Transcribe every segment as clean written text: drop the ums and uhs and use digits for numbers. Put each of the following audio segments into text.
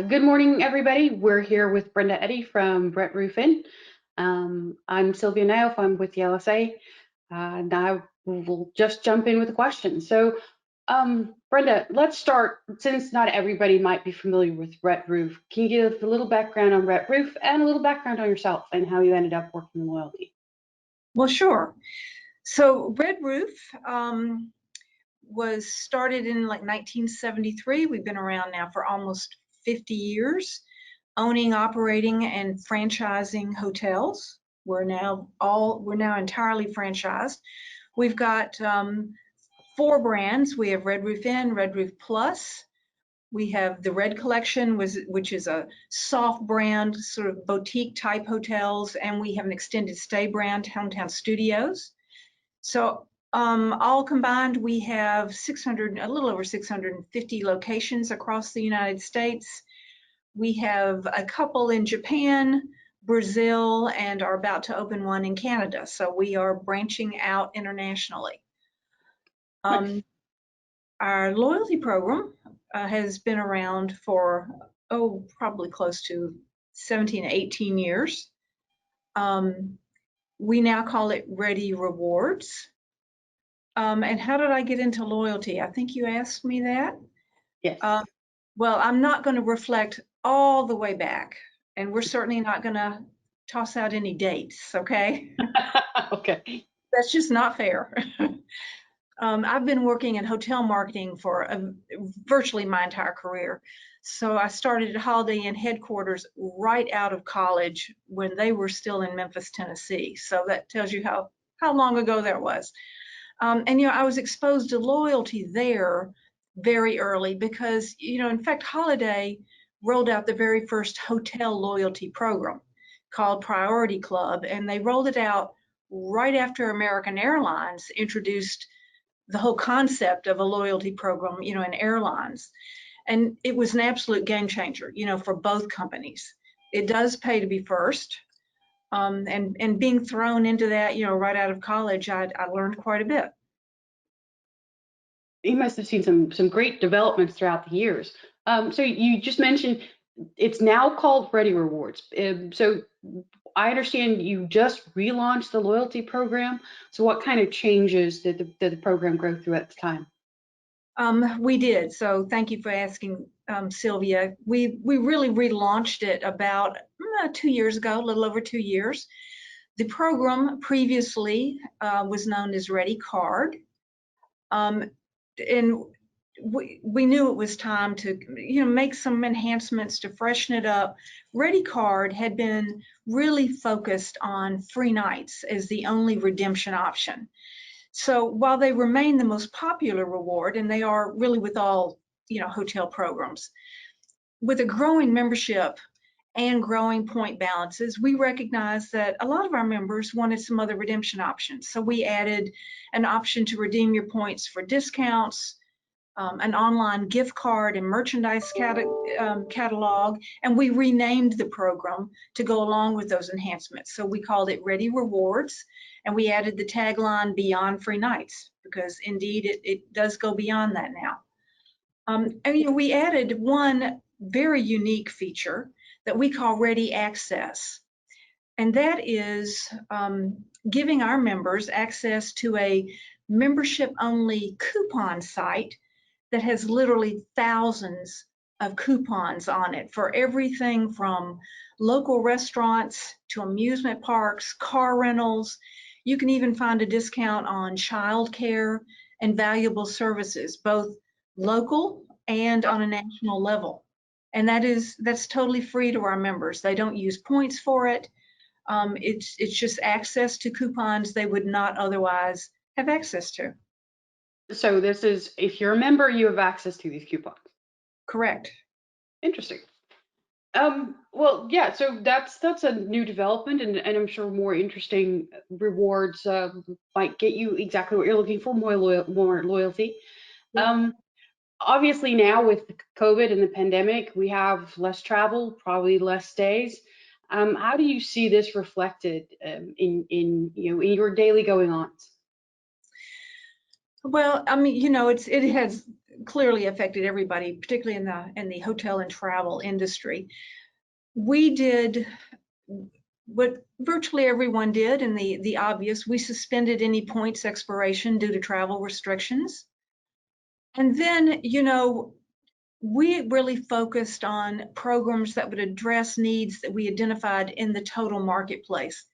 Good morning, everybody. We're here with Brenda Eddy from Brett Roofing. I'm Sylvia Nauf. I'm with the LSA. Now we'll just jump in with the questions. So, Brenda, let's start. Since not everybody might be familiar with Brett Roof, can you give a little background on Brett Roof and a little background on yourself and how you ended up working in loyalty? Well, sure. So Red Roof was started in like 1973. We've been around now for almost 50 years, owning, operating, and franchising hotels. We're now entirely franchised. We've got 4 brands. We have Red Roof Inn, Red Roof Plus. We have the Red Collection, which is a soft brand, sort of boutique type hotels, and we have an extended stay brand, Hometown Studios. So all combined, we have a little over 650 locations across the United States. We have a couple in Japan, Brazil, and are about to open one in Canada. So we are branching out internationally. Nice. Our loyalty program has been around for, probably close to 17, 18 years. We now call it Ready Rewards. And how did I get into loyalty? I think you asked me that. Yes. Well, I'm not going to reflect all the way back, and we're certainly not going to toss out any dates, okay? Okay. That's just not fair. I've been working in hotel marketing for virtually my entire career. So I started at Holiday Inn headquarters right out of college when they were still in Memphis, Tennessee. So that tells you how long ago that was. And, I was exposed to loyalty there very early because, in fact, Holiday rolled out the very first hotel loyalty program called Priority Club, and they rolled it out right after American Airlines introduced the whole concept of a loyalty program, in airlines. And it was an absolute game changer, for both companies. It does pay to be first. And being thrown into that, right out of college, I learned quite a bit. You must have seen some great developments throughout the years. So you just mentioned it's now called Ready Rewards. So I understand you just relaunched the loyalty program. So what kind of changes did the program go through at the time? We did. So thank you for asking, Sylvia. We really relaunched it about 2 years ago, a little over 2 years. The program previously was known as Ready Card. And we knew it was time to make some enhancements to freshen it up. Ready Card had been really focused on free nights as the only redemption option. So while they remain the most popular reward, and they are really with all hotel programs, with a growing membership and growing point balances, we recognized that a lot of our members wanted some other redemption options. So we added an option to redeem your points for discounts, an online gift card and merchandise catalog, and we renamed the program to go along with those enhancements. So we called it Ready Rewards, and we added the tagline Beyond Free Nights, because indeed it does go beyond that now. And we added one very unique feature that we call Ready Access. And that is giving our members access to a membership-only coupon site that has literally thousands of coupons on it for everything from local restaurants to amusement parks, car rentals. You can even find a discount on childcare and valuable services, both local and on a national level. And that's totally free to our members. They don't use points for it. It's just access to coupons they would not otherwise have access to. So this is, if you're a member, you have access to these coupons. Correct. Interesting. Well, yeah, so that's a new development, and I'm sure more interesting rewards might get you exactly what you're looking for, more loyalty. Yeah. Obviously now with COVID and the pandemic, we have less travel, probably less stays. How do you see this reflected in your daily going-ons? Well, I mean, it has clearly affected everybody, particularly in the hotel and travel industry. We did what virtually everyone did, and the obvious. We suspended any points expiration due to travel restrictions. And then, we really focused on programs that would address needs that we identified in the total marketplace,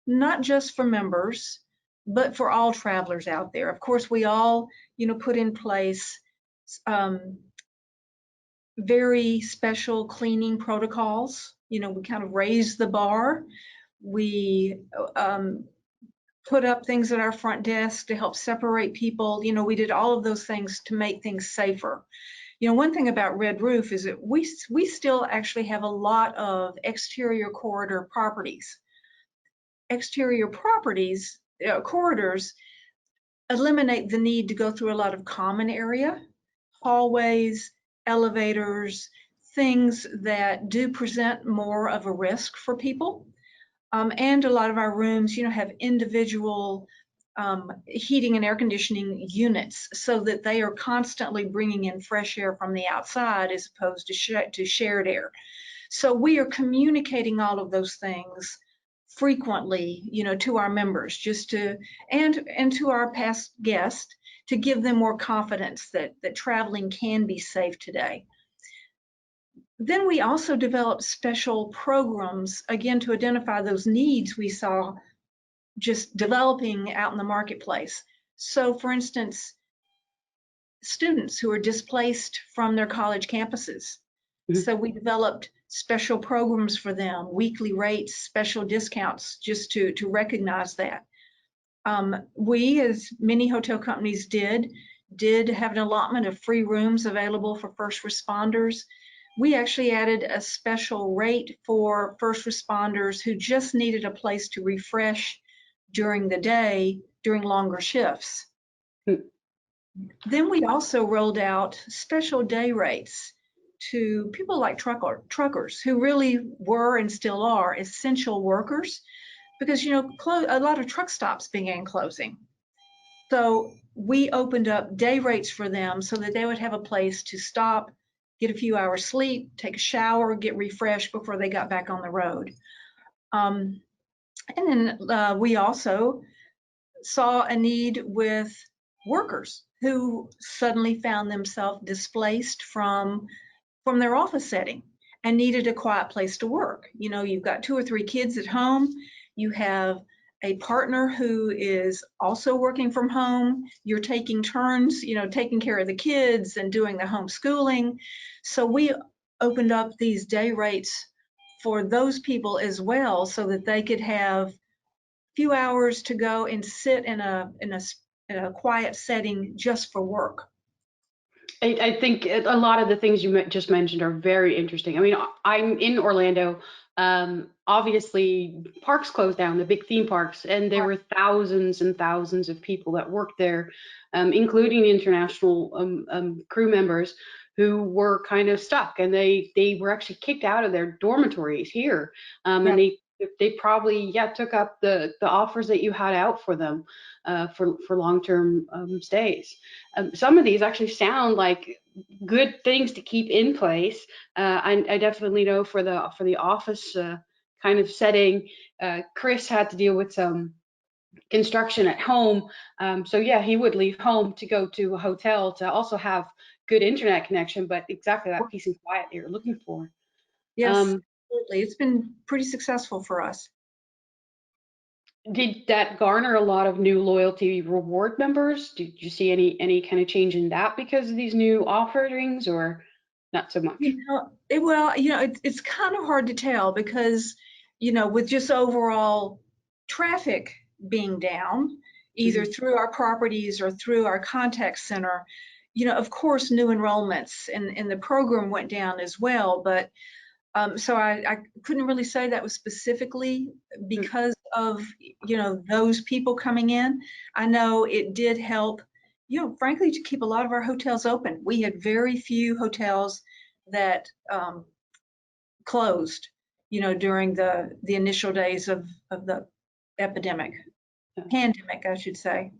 not just for members, but for all travelers out there. Of course, we all, put in place very special cleaning protocols. We kind of raised the bar. We put up things at our front desk to help separate people. We did all of those things to make things safer. One thing about Red Roof is that we still actually have a lot of exterior corridor properties. Exterior properties, corridors, eliminate the need to go through a lot of common area, hallways, elevators, things that do present more of a risk for people. And a lot of our rooms, have individual heating and air conditioning units so that they are constantly bringing in fresh air from the outside as opposed to shared air. So we are communicating all of those things frequently, to our members, and to our past guests, to give them more confidence that traveling can be safe today. Then we also developed special programs, again, to identify those needs we saw just developing out in the marketplace. So for instance, students who are displaced from their college campuses. Mm-hmm. So we developed special programs for them, weekly rates, special discounts, just to recognize that. We, as many hotel companies did have an allotment of free rooms available for first responders. We actually added a special rate for first responders who just needed a place to refresh during the day, during longer shifts. Mm-hmm. Then we also rolled out special day rates to people like truckers who really were and still are essential workers, because a lot of truck stops began closing. So we opened up day rates for them so that they would have a place to stop, get a few hours sleep, take a shower, get refreshed before they got back on the road. And then we also saw a need with workers who suddenly found themselves displaced from their office setting and needed a quiet place to work. You've got 2 or 3 kids at home, you have a partner who is also working from home, you're taking turns, taking care of the kids and doing the homeschooling. So we opened up these day rates for those people as well, so that they could have a few hours to go and sit in a quiet setting just for work. I think a lot of the things you just mentioned are very interesting. I mean, I'm in Orlando. Obviously, parks closed down, the big theme parks, and there were thousands and thousands of people that worked there, including international crew members who were kind of stuck, and they were actually kicked out of their dormitories here, and they probably took up the offers that you had out for them for long-term stays. Some of these actually sound like good things to keep in place. I definitely know for the office kind of setting, Chris had to deal with some construction at home. So yeah, he would leave home to go to a hotel to also have good internet connection, but exactly that peace and quiet that you're looking for. Yes, absolutely. It's been pretty successful for us. Did that garner a lot of new loyalty reward members? Did you see any kind of change in that because of these new offerings, or not so much? It's kind of hard to tell because, with just overall traffic being down, either through our properties or through our contact center, of course, new enrollments in the program went down as well. But so I couldn't really say that was specifically because of, those people coming in. I know it did help, frankly, to keep a lot of our hotels open. We had very few hotels that closed, during the initial days of the pandemic, I should say.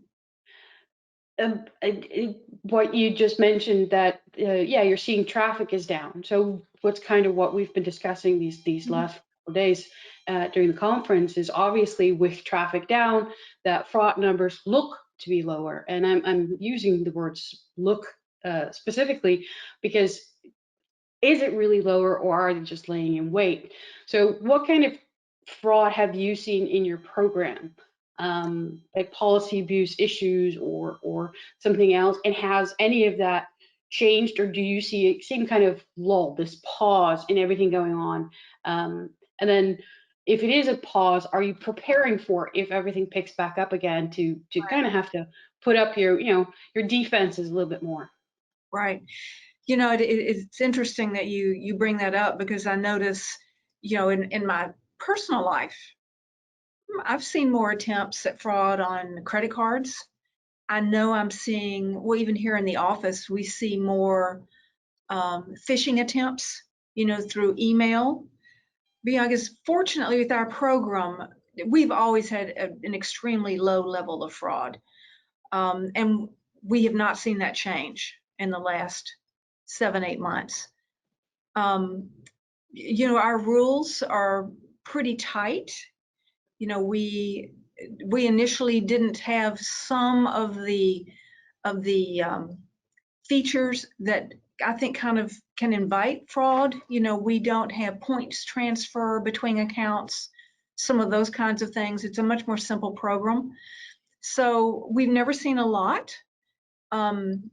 what you just mentioned that yeah, you're seeing traffic is down. So what's kind of what we've been discussing these Mhm. last couple days during the conference is obviously with traffic down, that fraud numbers look to be lower. And I'm using the words look specifically because is it really lower or are they just laying in wait? So what kind of fraud have you seen in your program? Like policy abuse issues or something else? And has any of that changed, or do you see a same kind of lull, this pause in everything going on? And then if it is a pause, are you preparing for if everything picks back up again to kind of have to put up your, your defenses a little bit more? Right. It's interesting that you bring that up because I notice, in my personal life, I've seen more attempts at fraud on credit cards. I know I'm seeing, well, even here in the office, we see more phishing attempts, through email. Because fortunately, with our program, we've always had an extremely low level of fraud. And we have not seen that change in the last 7, 8 months. Um, our rules are pretty tight. We initially didn't have some of the features that I think kind of can invite fraud. We don't have points transfer between accounts, some of those kinds of things. It's a much more simple program. So we've never seen a lot. Um,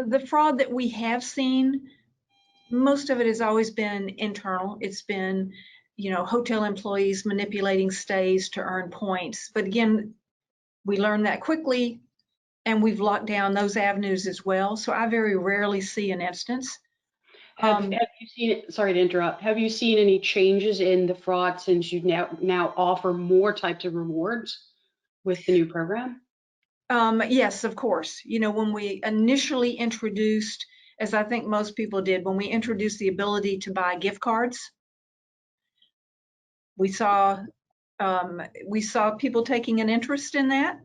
the fraud that we have seen, most of it has always been internal. It's been, hotel employees manipulating stays to earn points. But again, we learned that quickly and we've locked down those avenues as well. So I very rarely see an instance. Have you seen, sorry to interrupt, have you seen any changes in the fraud since you now offer more types of rewards with the new program? Yes, of course. When we initially introduced, as I think most people did, when we introduced the ability to buy gift cards, we saw we saw people taking an interest in that,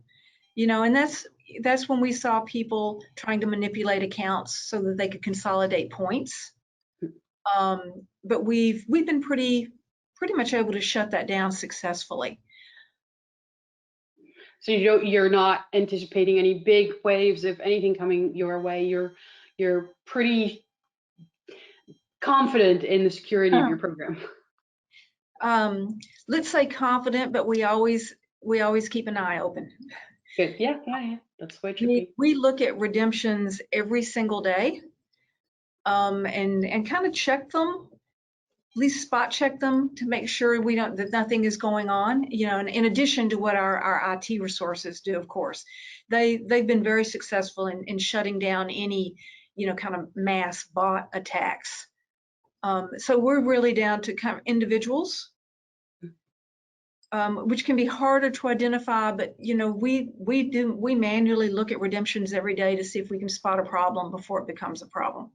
and that's when we saw people trying to manipulate accounts so that they could consolidate points. But we've been pretty much able to shut that down successfully. So you're not anticipating any big waves of anything coming your way. You're pretty confident in the security of your program. Let's say confident, but we always keep an eye open. Good. Yeah, yeah, yeah. That's the way it should be. We look at redemptions every single day, and kind of check them, at least spot check them to make sure that nothing is going on. And in addition to what our IT resources do, of course, they've been very successful in shutting down any kind of mass bot attacks. So we're really down to kind of individuals, which can be harder to identify, but we manually look at redemptions every day to see if we can spot a problem before it becomes a problem.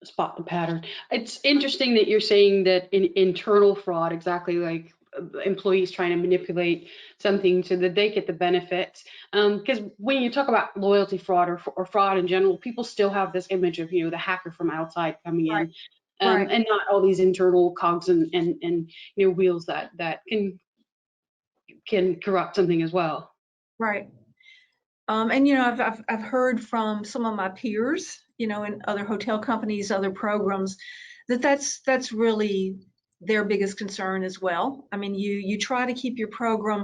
Spot the pattern. It's interesting that you're saying that in internal fraud, exactly like employees trying to manipulate something so that they get the benefits. Because when you talk about loyalty fraud or fraud in general, people still have this image of the hacker from outside coming Right, in, right, and not all these internal cogs and wheels that can corrupt something as well. right. And I've heard from some of my peers, in other hotel companies, other programs, that's really their biggest concern as well. I mean, you try to keep your program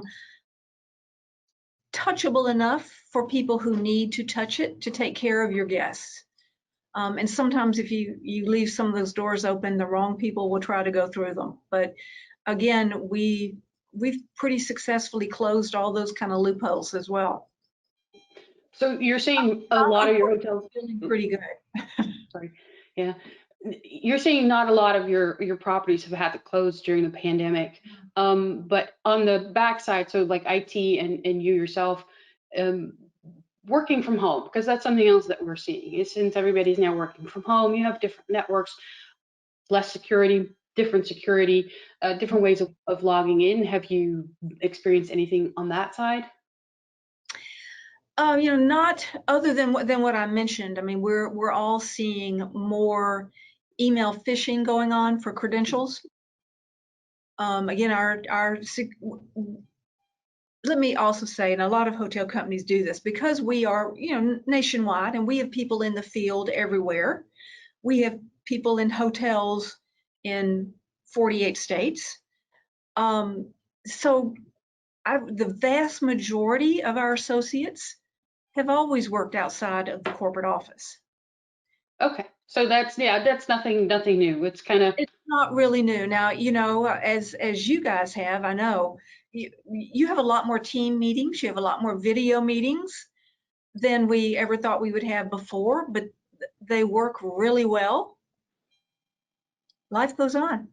touchable enough for people who need to touch it to take care of your guests. And sometimes if you leave some of those doors open, the wrong people will try to go through them. But again, we've pretty successfully closed all those kind of loopholes as well. So you're saying a lot of your hotels. Feeling pretty good. Sorry. Yeah. You're saying not a lot of your properties have had to close during the pandemic. But on the backside, so like IT and you yourself, um, working from home, because that's something else that we're seeing. Is since everybody's now working from home, you have different networks, less security, different security, different ways of logging in. Have you experienced anything on that side? Not other than what I mentioned. I mean, we're all seeing more email phishing going on for credentials. Again, let me also say, and a lot of hotel companies do this because we are, nationwide, and we have people in the field everywhere. We have people in hotels in 48 states. So the vast majority of our associates have always worked outside of the corporate office. Okay. So that's nothing new. It's kind of It's not really new. Now, as you guys have, I know you have a lot more team meetings, you have a lot more video meetings than we ever thought we would have before, but they work really well. Life goes on.